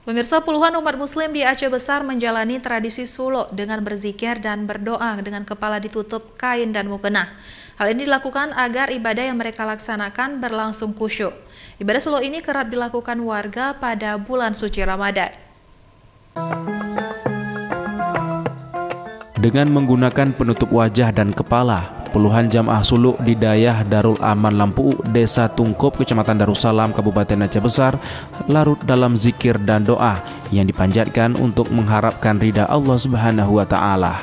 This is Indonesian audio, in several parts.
Pemirsa, puluhan umat muslim di Aceh Besar menjalani tradisi suluk dengan berzikir dan berdoa dengan kepala ditutup kain dan mukena. Hal ini dilakukan agar ibadah yang mereka laksanakan berlangsung khusyuk. Ibadah suluk ini kerap dilakukan warga pada bulan suci Ramadan. Dengan menggunakan penutup wajah dan kepala, puluhan jamaah suluk di Dayah Darul Aman Lampu, Desa Tungkup, Kecamatan Darussalam, Kabupaten Aceh Besar, larut dalam zikir dan doa yang dipanjatkan untuk mengharapkan ridha Allah Subhanahu wa Ta'ala.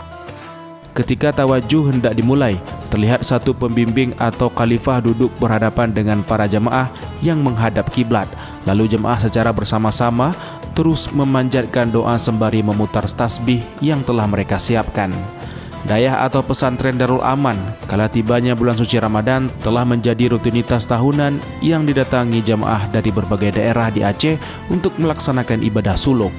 Ketika tawajuh hendak dimulai, terlihat satu pembimbing atau khalifah duduk berhadapan dengan para jamaah yang menghadap kiblat. Lalu jemaah secara bersama-sama terus memanjatkan doa sembari memutar tasbih yang telah mereka siapkan. Dayah atau pesantren Darul Aman, kala tibanya bulan suci Ramadan, telah menjadi rutinitas tahunan yang didatangi jamaah dari berbagai daerah di Aceh untuk melaksanakan ibadah suluk.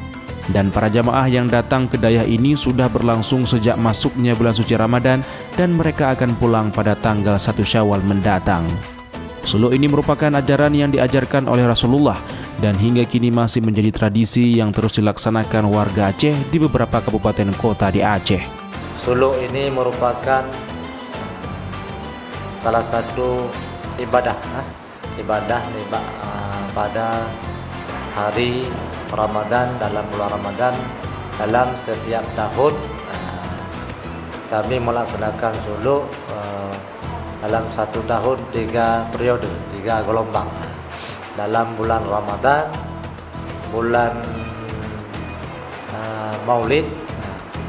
Dan para jamaah yang datang ke Dayah ini sudah berlangsung sejak masuknya bulan suci Ramadan dan mereka akan pulang pada tanggal 1 Syawal mendatang. Suluk ini merupakan ajaran yang diajarkan oleh Rasulullah dan hingga kini masih menjadi tradisi yang terus dilaksanakan warga Aceh di beberapa kabupaten kota di Aceh. Suluk ini merupakan salah satu ibadah pada hari Ramadan, dalam bulan Ramadan, dalam setiap tahun kami melaksanakan suluk dalam satu tahun 3 periode, 3 gelombang. Dalam bulan Ramadan, bulan Maulid,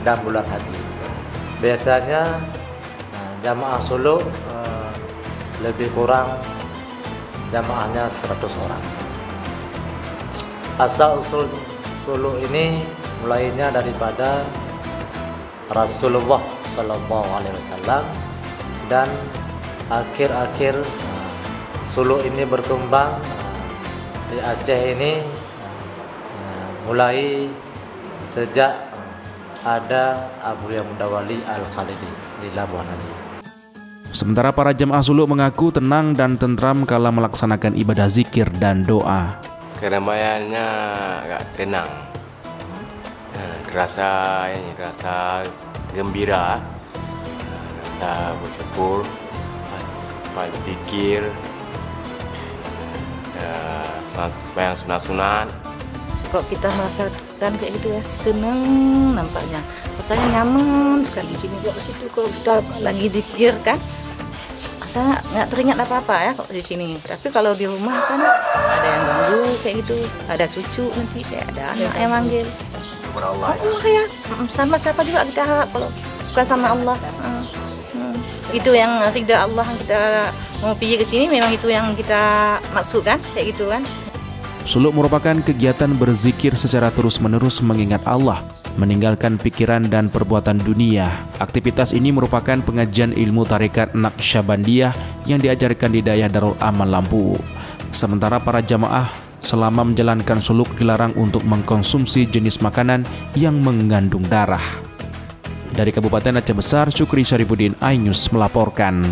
dan bulan Haji. Biasanya jamaah suluk lebih kurang jamaahnya 100 orang. Asal usul suluk ini mulainya daripada Rasulullah Sallallahu Alaihi Wasallam, dan akhir-akhir suluk ini berkembang di Aceh ini mulai sejak ada Abu Mudawali Al-Khalidi di Labuan Haji. Sementara para jemaah suluk mengaku tenang dan tentram kala melaksanakan ibadah zikir dan doa. Keramaiannya agak tenang, rasa gembira, rasa bersyukur, zikir, bayang sunat-sunat. Kok kita merasakan kayak gitu ya, senang nampaknya, rasanya nyaman sekali di sini. Kok situ kok kita lagi zikir kan, asa nggak teringat apa-apa ya kok di sini. Tapi kalau di rumah kan ada yang ganggu kayak gitu, ada cucu nanti kayak ada anak yang manggil. Allah ya, sama siapa juga kita harap kalau bukan sama Allah. Itu yang ridha Allah yang kita mau pergi ke sini, memang itu yang kita maksudkan kayak gitu kan. Suluk merupakan kegiatan berzikir secara terus-menerus mengingat Allah, meninggalkan pikiran dan perbuatan dunia. Aktivitas ini merupakan pengajian ilmu tarekat Naqsyabandiyah yang diajarkan di Dayah Darul Aman Lampu. Sementara para jamaah selama menjalankan suluk dilarang untuk mengkonsumsi jenis makanan yang mengandung darah. Dari Kabupaten Aceh Besar, Syukri Syarifuddin, iNews melaporkan.